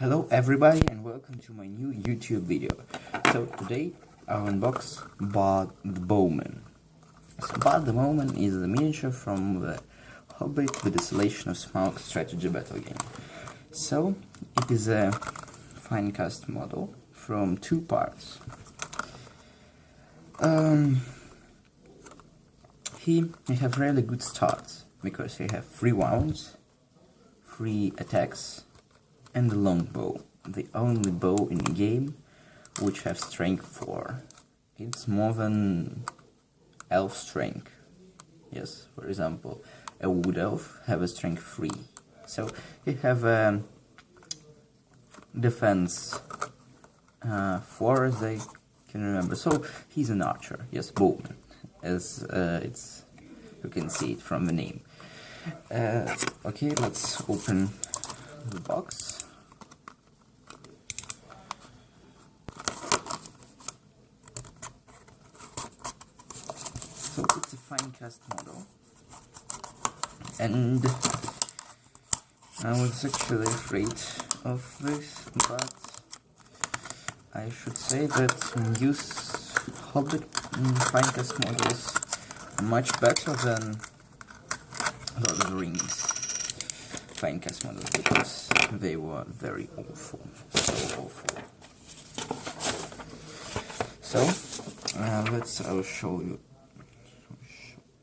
Hello everybody and welcome to my new YouTube video. So today I'll unbox Bud the Bowman. So Bud the Bowman is a miniature from the Hobbit the Desolation of Smaug strategy battle game. So it is a fine cast model from two parts. He have really good starts because he have 3 wounds, 3 attacks, and a long bow, the only bow in the game which have strength 4. It's more than elf strength. Yes, for example, a wood elf have a strength 3. So he have a defense 4 as I can remember. So he's an archer, yes, bowman, as you can see it from the name. Okay, let's open the box. So it's a fine cast model, and I was actually afraid of this, but I should say that use Hobbit fine cast models are much better than Lord of the Rings fine cast models, because they were very awful, so awful. So I'll show you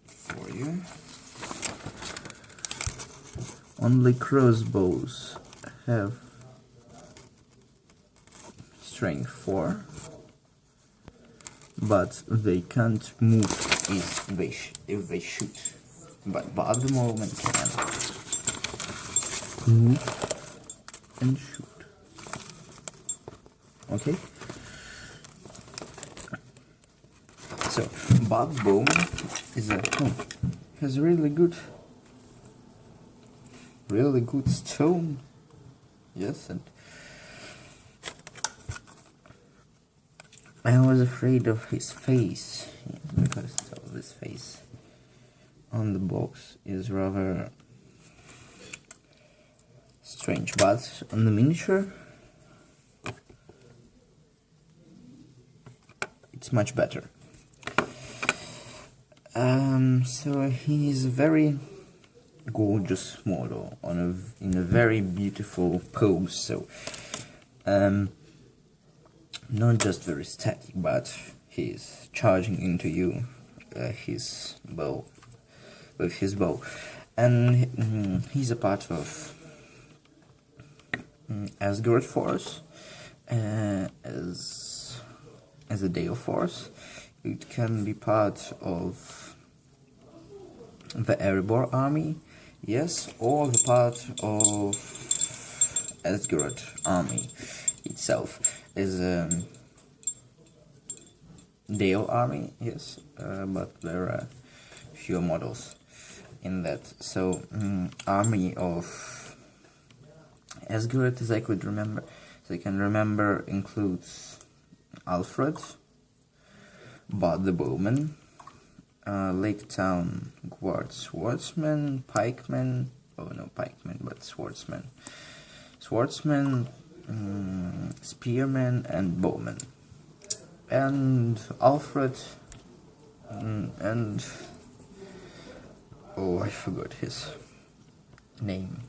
for you. Only crossbows have strength 4, but they can't move if they shoot. But at the moment can move and shoot. Okay. So Bud Bowman is has really good stone. Yes, and I was afraid of his face, because this face on the box is rather strange, but on the miniature it's much better. So he is a very gorgeous model in a very beautiful pose. So not just very static, but he's charging into you his bow with his bow, and he's a part of Asgard force as a Dale force. It can be part of the Erebor army, yes, or the part of Asgard army itself is Dale army, yes, but there are fewer models in that. So army of Asgard, as I can remember, includes Alfred, Bud the Bowman, Lake Town Guard Swordsman, Pikeman, but Swordsman, Spearman, and Bowman. And Alfred, and oh, I forgot his name,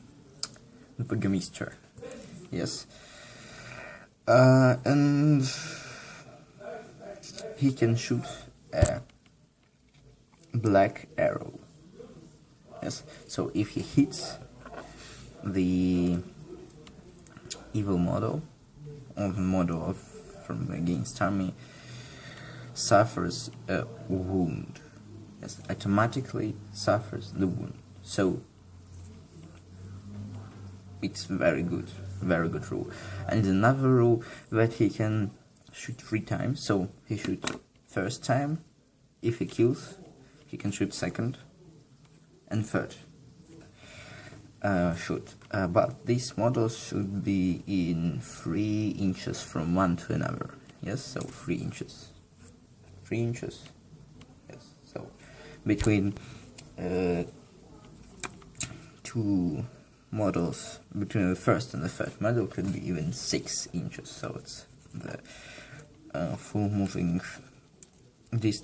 the Burgomaster, yes, and he can shoot a black arrow, yes, so if he hits the evil model, or the model from against army, suffers a wound, yes, automatically suffers the wound. So it's very good rule. And another rule, that he can shoot 3 times, so he shoots first time, if he kills he can shoot second and third shoot, but these models should be in 3 inches from one to another, yes, so 3 inches, yes, so between two models between the first and the third model could be even 6 inches, so it's the full moving distance.